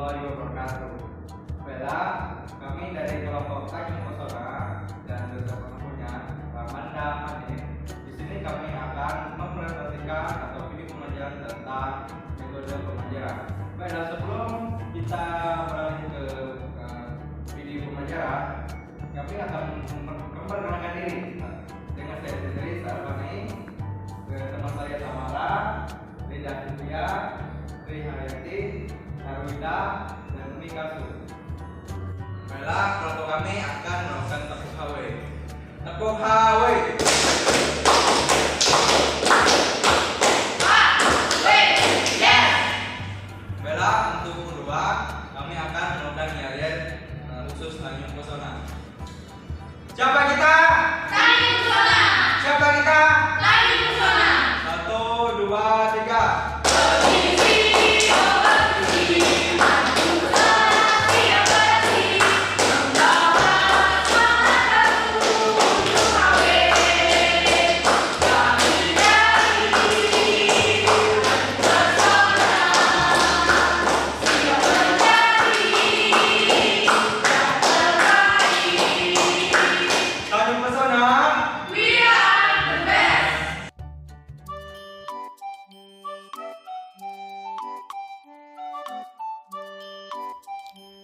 warahmatullahi wabarakatuh. Baiklah, kami dari kelompok Tanjung Pesona dan dosen pengampunya Ramanda Hanif. Di sini kami akan mempresentasikan atau video pengajaran tentang metode pengajaran. Baiklah, sebelum kita beralih ke video pengajaran, kami akan memperkenalkan diri dengan saya sendiri, Sarwani, teman saya Tamara, Rida Indria, Rihayati, Narwida, dan Umi Kasu. Baiklah, kelompok kami akan melakukan tepuk HW. Tepuk HW. Baiklah, untuk kedua kami akan melakukan nyanyian khusus Tanjung Pesona. Siapa kita? Tanjung Pesona. Siapa kita? Tanjung Pesona. 1, 2, 3.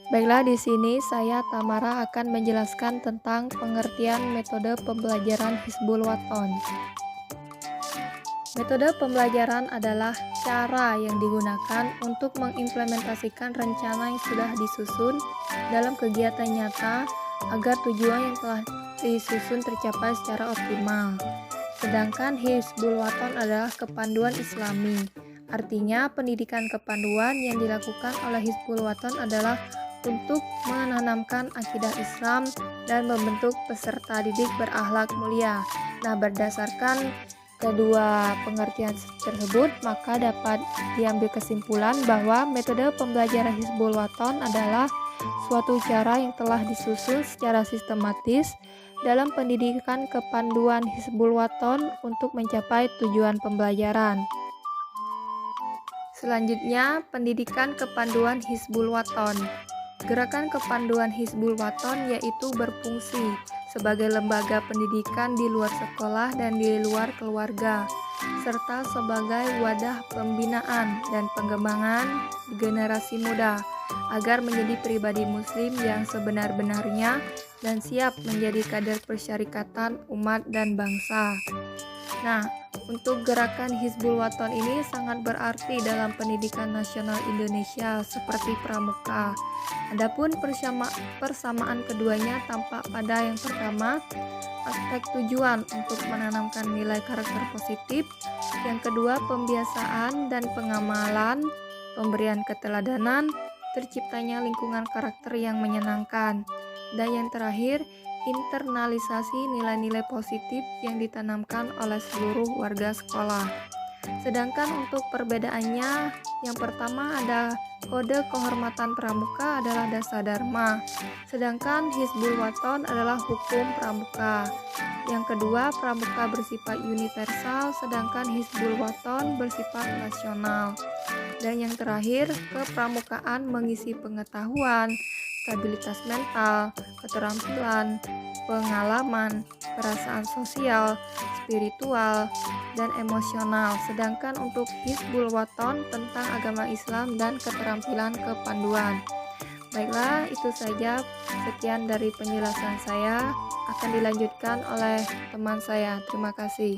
Baiklah, di sini saya Tamara akan menjelaskan tentang pengertian metode pembelajaran Hizbul Waton. Metode pembelajaran adalah cara yang digunakan untuk mengimplementasikan rencana yang sudah disusun dalam kegiatan nyata agar tujuan yang telah disusun tercapai secara optimal. Sedangkan Hizbul Waton adalah kepanduan Islami. Artinya, pendidikan kepanduan yang dilakukan oleh Hizbul Waton adalah untuk menanamkan akidah Islam dan membentuk peserta didik berakhlak mulia. Nah, berdasarkan kedua pengertian tersebut, maka dapat diambil kesimpulan bahwa metode pembelajaran Hizbul Waton adalah suatu cara yang telah disusun secara sistematis dalam pendidikan kepanduan Hizbul Waton untuk mencapai tujuan pembelajaran. Selanjutnya, pendidikan kepanduan Hizbul Waton. Gerakan kepanduan Hizbul Waton yaitu berfungsi sebagai lembaga pendidikan di luar sekolah dan di luar keluarga, serta sebagai wadah pembinaan dan pengembangan generasi muda agar menjadi pribadi muslim yang sebenar-benarnya dan siap menjadi kader persyarikatan umat dan bangsa. Nah, untuk gerakan Hizbul Waton ini sangat berarti dalam pendidikan nasional Indonesia seperti pramuka. Adapun persamaan keduanya tampak pada yang pertama, aspek tujuan untuk menanamkan nilai karakter positif, yang kedua pembiasaan dan pengamalan, pemberian keteladanan, terciptanya lingkungan karakter yang menyenangkan, dan yang terakhir internalisasi nilai-nilai positif yang ditanamkan oleh seluruh warga sekolah. Sedangkan untuk perbedaannya, yang pertama ada kode kehormatan pramuka adalah dasa dharma, sedangkan Hizbul Waton adalah hukum pramuka. Yang kedua, pramuka bersifat universal, sedangkan Hizbul Waton bersifat nasional. Dan yang terakhir, kepramukaan mengisi pengetahuan, stabilitas mental, keterampilan, pengalaman, perasaan sosial, spiritual, dan emosional. Sedangkan untuk Hizbul Waton tentang agama Islam dan keterampilan kepanduan. Baiklah, itu saja. Sekian dari penjelasan saya. Akan dilanjutkan oleh teman saya. Terima kasih.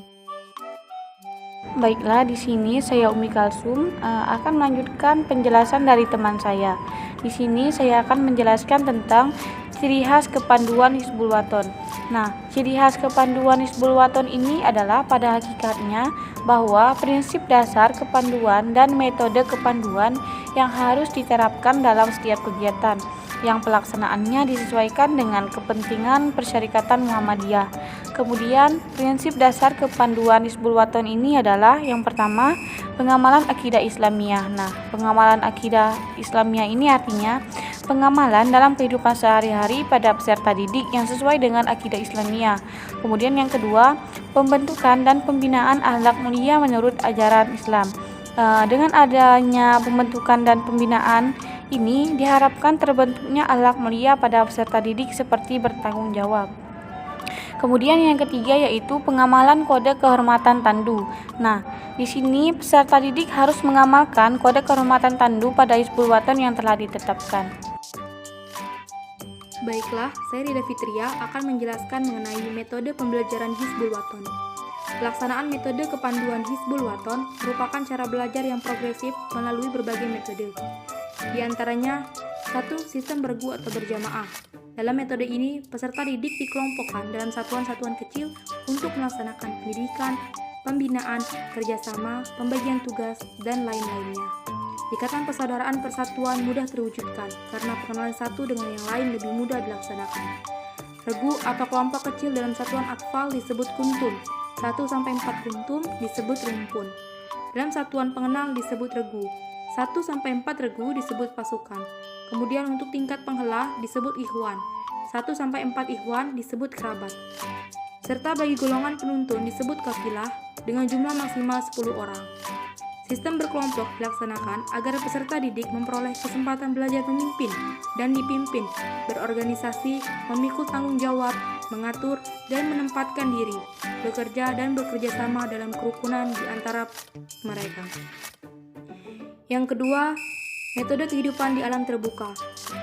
Baiklah, di sini saya Umi Kalsum akan melanjutkan penjelasan dari teman saya. Di sini saya akan menjelaskan tentang ciri khas kepanduan Hizbul Waton. Nah, ciri khas kepanduan Hizbul Waton ini adalah pada hakikatnya bahwa prinsip dasar kepanduan dan metode kepanduan yang harus diterapkan dalam setiap kegiatan yang pelaksanaannya disesuaikan dengan kepentingan Persyarikatan Muhammadiyah. Kemudian, prinsip dasar kepanduan Hizbul Waton ini adalah yang pertama, pengamalan akidah Islamiyah. Nah, pengamalan akidah Islamiyah ini artinya pengamalan dalam kehidupan sehari-hari pada peserta didik yang sesuai dengan akidah Islamiyah. Kemudian yang kedua, pembentukan dan pembinaan akhlak mulia menurut ajaran Islam. Dengan adanya pembentukan dan pembinaan ini diharapkan terbentuknya akhlak mulia pada peserta didik seperti bertanggung jawab. Kemudian yang ketiga yaitu pengamalan kode kehormatan tandu. Nah, di sini peserta didik harus mengamalkan kode kehormatan tandu pada Hizbul Waton yang telah ditetapkan. Baiklah, saya Rida Fitria akan menjelaskan mengenai metode pembelajaran Hizbul Waton. Pelaksanaan metode kepanduan Hizbul Waton merupakan cara belajar yang progresif melalui berbagai metode. Di antaranya, 1. Sistem bergu atau berjamaah. Dalam metode ini, peserta didik dikelompokkan dalam satuan-satuan kecil untuk melaksanakan pendidikan, pembinaan, kerjasama, pembagian tugas, dan lain-lainnya. Ikatan persaudaraan persatuan mudah terwujudkan karena pengenalan satu dengan yang lain lebih mudah dilaksanakan. Regu atau kelompok kecil dalam satuan atfal disebut kuntum, 1-4 kuntum disebut rumpun. Dalam satuan pengenal disebut regu, 1-4 regu disebut pasukan. Kemudian untuk tingkat penghela disebut ikhwan, 1-4 ikhwan disebut kerabat. Serta bagi golongan penuntun disebut kafilah dengan jumlah maksimal 10 orang. Sistem berkelompok dilaksanakan agar peserta didik memperoleh kesempatan belajar memimpin dan dipimpin, berorganisasi, memikul tanggung jawab, mengatur, dan menempatkan diri, bekerja dan bekerja sama dalam kerukunan di antara mereka. Yang kedua, metode kehidupan di alam terbuka.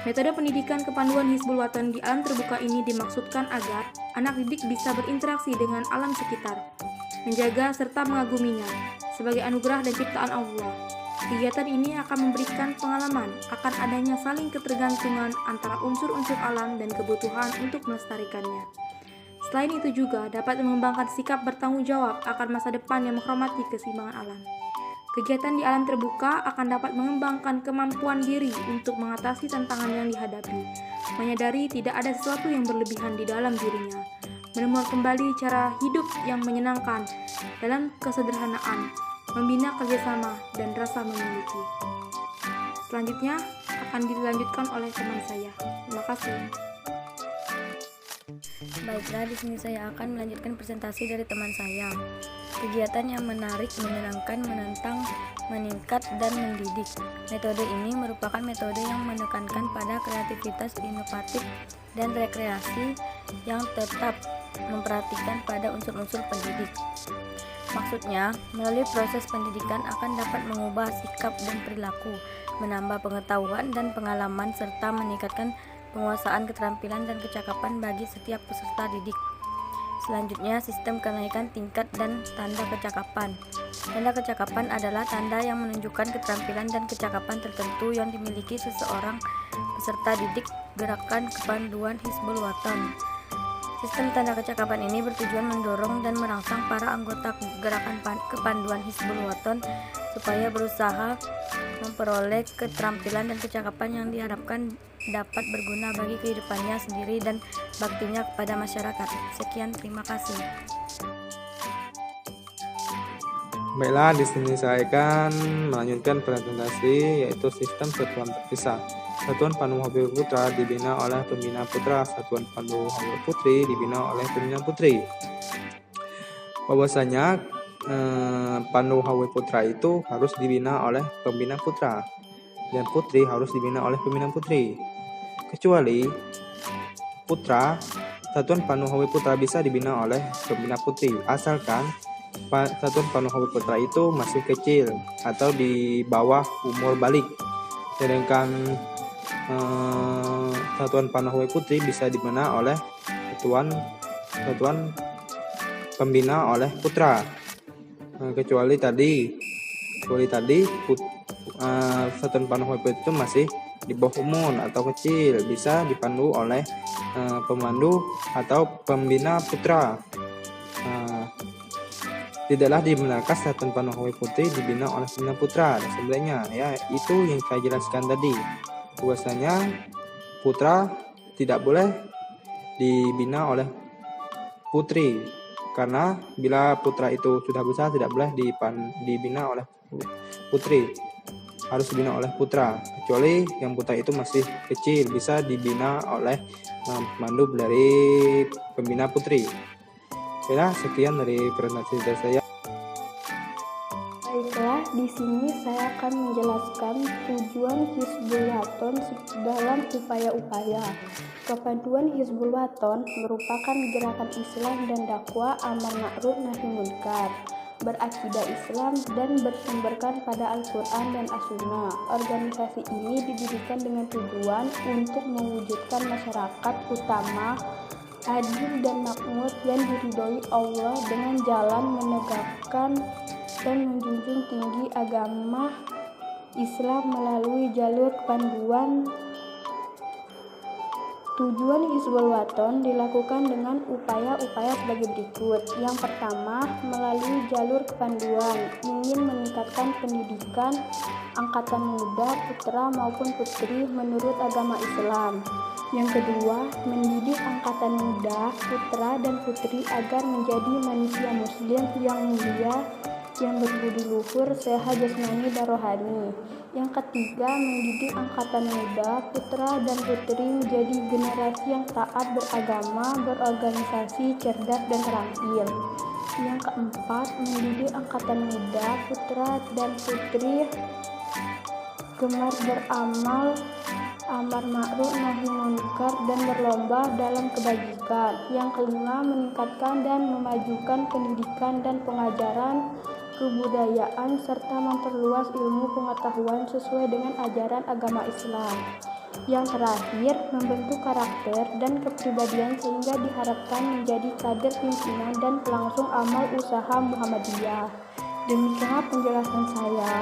Metode pendidikan kepanduan Hizbul Waton di alam terbuka ini dimaksudkan agar anak didik bisa berinteraksi dengan alam sekitar, menjaga serta mengaguminya sebagai anugerah dan ciptaan Allah. Kegiatan ini akan memberikan pengalaman akan adanya saling ketergantungan antara unsur-unsur alam dan kebutuhan untuk melestarikannya. Selain itu juga dapat mengembangkan sikap bertanggung jawab akan masa depan yang menghormati keseimbangan alam. Kegiatan di alam terbuka akan dapat mengembangkan kemampuan diri untuk mengatasi tantangan yang dihadapi, menyadari tidak ada sesuatu yang berlebihan di dalam dirinya, menemukan kembali cara hidup yang menyenangkan dalam kesederhanaan, membina kerjasama dan rasa memiliki. Selanjutnya akan dilanjutkan oleh teman saya. Terima kasih. Baiklah, di sini saya akan melanjutkan presentasi dari teman saya. Kegiatan yang menarik, menyenangkan, menantang, meningkat, dan mendidik. Metode ini merupakan metode yang menekankan pada kreativitas inovatif dan rekreasi yang tetap memperhatikan pada unsur-unsur pendidik. Maksudnya, melalui proses pendidikan akan dapat mengubah sikap dan perilaku, menambah pengetahuan dan pengalaman, serta meningkatkan penguasaan keterampilan dan kecakapan bagi setiap peserta didik. Selanjutnya, sistem kenaikan tingkat dan tanda kecakapan. Tanda kecakapan adalah tanda yang menunjukkan keterampilan dan kecakapan tertentu yang dimiliki seseorang peserta didik gerakan kepanduan Hizbul Waton. Sistem tanda kecakapan ini bertujuan mendorong dan merangsang para anggota gerakan kepanduan Hizbul Waton supaya berusaha memperoleh keterampilan dan kecakapan yang diharapkan dapat berguna bagi kehidupannya sendiri dan baktinya kepada masyarakat. Sekian, terima kasih. Baiklah, di sini saya akan melanjutkan presentasi yaitu sistem satuan terpisah. Satuan Pandu Hawi Putra dibina oleh pembina putra, Satuan Pandu Hawi Putri dibina oleh pembina putri. Bahwasanya Pandu Hawi Putra itu harus dibina oleh pembina putra dan putri harus dibina oleh pembina putri. Kecuali putra, Satuan Pandu Hawi Putra bisa dibina oleh pembina putri asalkan Satuan Pandu Hawi Putra itu masih kecil atau di bawah umur balik. Sedangkan Satuan Pandu Hawi Putri bisa dibina oleh satuan pembina oleh putra. Kecuali tadi Satuan Pandu Hawi Putri itu masih di bawah umur atau kecil, bisa dipandu oleh pemandu atau pembina putra. Tidaklah dibenarkan Satuan Pandu Hawi Putri dibina oleh pembina putra. Sebenarnya ya itu yang saya jelaskan tadi, bahwasanya putra tidak boleh dibina oleh putri, karena bila putra itu sudah besar tidak boleh dibina oleh putri, harus dibina oleh putra. Kecuali yang putra itu masih kecil, bisa dibina oleh pemandu dari pembina putri. Oke, sekian dari presentasi saya. Baiklah, di sini saya akan menjelaskan tujuan Hizbul Wathon dalam upaya-upaya. Kepanduan Hizbul Wathon merupakan gerakan Islam dan dakwah amar ma'ruf nahi munkar, berakidah Islam dan bersumberkan pada Al-Quran dan As-Sunnah. Organisasi ini didirikan dengan tujuan untuk mewujudkan masyarakat utama adil dan makmur yang diridhoi Allah dengan jalan menegakkan dan menjunjung tinggi agama Islam melalui jalur kepanduan. Tujuan Hizbul Wathon dilakukan dengan upaya-upaya sebagai berikut. Yang pertama, melalui jalur kepanduan ingin meningkatkan pendidikan angkatan muda putra maupun putri menurut agama Islam. Yang kedua, mendidik angkatan muda putra dan putri agar menjadi manusia muslim yang mulia, yang berbudi luhur, sehat jasmani dan rohani. Yang ketiga, mendidik angkatan muda putra dan putri menjadi generasi yang taat beragama, berorganisasi, cerdas dan terampil. Yang keempat, mendidik angkatan muda putra dan putri gemar beramal amar ma'ruf nahi munkar dan berlomba dalam kebajikan. Yang kelima, meningkatkan dan memajukan pendidikan dan pengajaran kebudayaan serta memperluas ilmu pengetahuan sesuai dengan ajaran agama Islam. Yang terakhir, membentuk karakter dan kepribadian sehingga diharapkan menjadi kader pimpinan dan pelangsung amal usaha Muhammadiyah. Demikianlah penjelasan saya.